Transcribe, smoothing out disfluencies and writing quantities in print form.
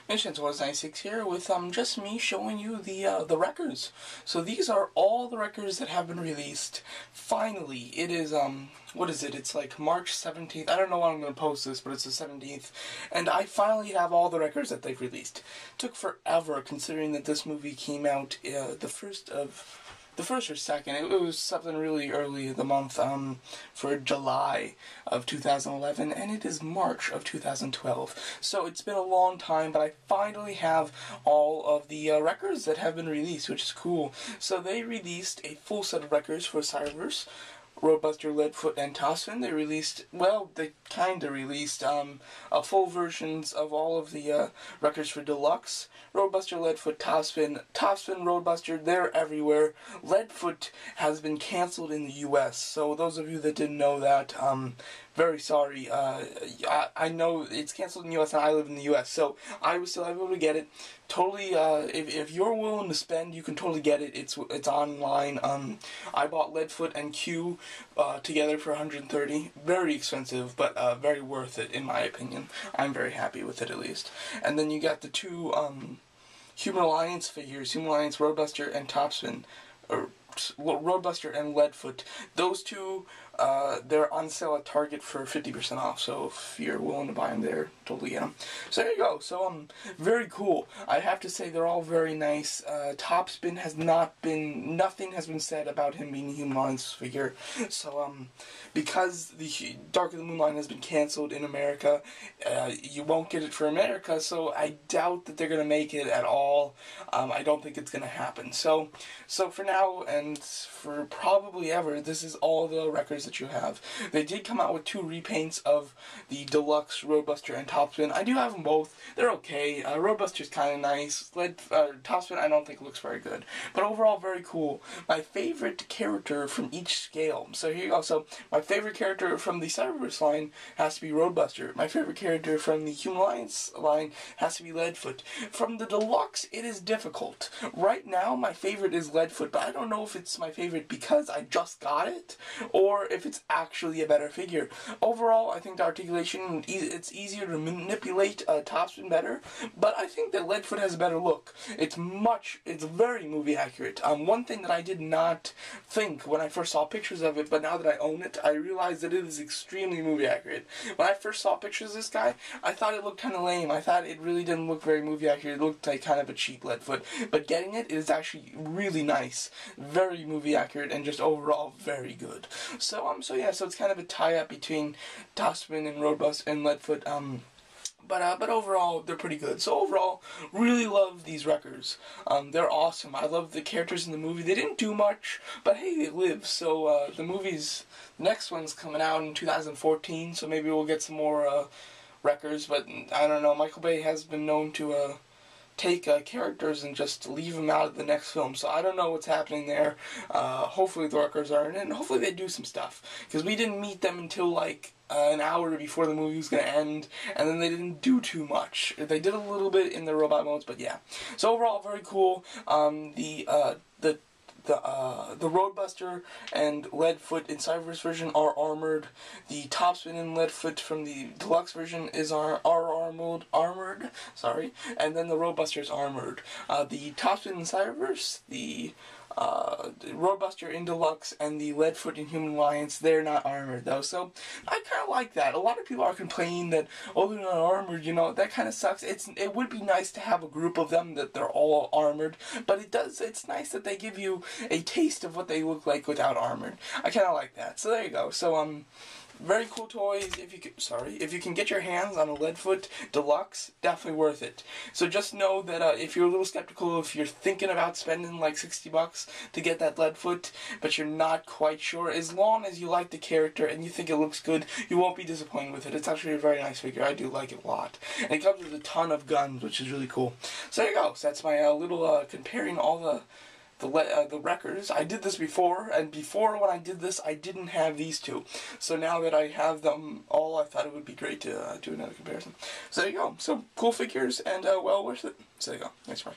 Mission 96 here with just me showing you the records. So these are all the records that have been released. Finally, it is what is it? It's like March 17th. I don't know when I'm going to post this, but it's the 17th. And I finally have all the records that they've released. It took forever considering that this movie came out the first or second. It was something really early in the month, for July of 2011, and it is March of 2012. So it's been a long time, but I finally have all of the records that have been released, which is cool. So they released a full set of records for Cyberverse, Roadbuster, Leadfoot, and Topspin. They released, well, they kinda released full versions of all of the records for Deluxe, Roadbuster, Leadfoot, Topspin, Roadbuster, they're everywhere. Leadfoot has been canceled in the US, so those of you that didn't know that, very sorry. I know it's canceled in the US and I live in the US, so I was still able to get it. Totally, if you're willing to spend, you can totally get it. It's online. I bought Leadfoot and Q together for $130. Very expensive, but very worth it in my opinion. I'm very happy with it at least. And then you got the two Human Alliance figures, Human Alliance Roadbuster and Topspin, or Roadbuster and Leadfoot. Those two, they're on sale at Target for 50% off, so if you're willing to buy them there, totally get them. So there you go. So, very cool. I have to say they're all very nice. Topspin has nothing has been said about him being a Human Alliance figure. So, because the Dark of the Moon line has been canceled in America, you won't get it for America, so I doubt that they're going to make it at all. I don't think it's going to happen. So for now, and for probably ever, this is all the records that you have. They did come out with two repaints of the Deluxe Roadbuster and Topspin. I do have them both. They're okay. Roadbuster's kind of nice. Topspin I don't think looks very good. But overall, very cool. My favorite character from each scale. So here you go. So my favorite character from the Cyberverse line has to be Roadbuster. My favorite character from the Human Alliance line has to be Leadfoot. From the Deluxe, it is difficult. Right now, my favorite is Leadfoot, but I don't know if it's my favorite because I just got it, or if it's actually a better figure. Overall, I think the articulation, it's easier to manipulate Topspin better, but I think that Leadfoot has a better look. It's very movie accurate. One thing that I did not think when I first saw pictures of it, but now that I own it, I realized that it is extremely movie accurate. When I first saw pictures of this guy, I thought it looked kind of lame. I thought it really didn't look very movie accurate. It looked like kind of a cheap Leadfoot, but getting it is actually really nice, very movie accurate, and just overall very good. So it's kind of a tie-up between Topspin and Roadbuster and Leadfoot. But overall, they're pretty good. So overall, really love these records. They're awesome. I love the characters in the movie. They didn't do much, but hey, they live. So the next one's coming out in 2014, so maybe we'll get some more records. But I don't know. Michael Bay has been known to take characters and just leave them out of the next film. So I don't know what's happening there. Hopefully the records are in it, and hopefully they do some stuff. Because we didn't meet them until like an hour before the movie was going to end, and then they didn't do too much. They did a little bit in the robot modes, but yeah. So overall, very cool. The Roadbuster and Leadfoot in Cyberverse version are armored. The Topspin and Leadfoot from the Deluxe version are armored. Sorry, and then the Roadbuster is armored. The Topspin in Cyberverse, the Roadbuster in Deluxe, and the Leadfoot in Human Alliance, they're not armored though, so I kind of like that. A lot of people are complaining that, oh, they're not armored, you know, that kind of sucks. It would be nice to have a group of them that they're all armored, but it's nice that they give you a taste of what they look like without armored. I kind of like that. So there you go. So very cool toys. If you can get your hands on a Leadfoot Deluxe, definitely worth it. So just know that if you're a little skeptical, if you're thinking about spending like $60 to get that Leadfoot, but you're not quite sure, as long as you like the character and you think it looks good, you won't be disappointed with it. It's actually a very nice figure. I do like it a lot. And it comes with a ton of guns, which is really cool. So there you go. So that's my little comparing all the records. I did this before, and before when I did this, I didn't have these two. So now that I have them all, I thought it would be great to do another comparison. So there you go. So cool figures, and well worth it. So there you go. Thanks, Mark.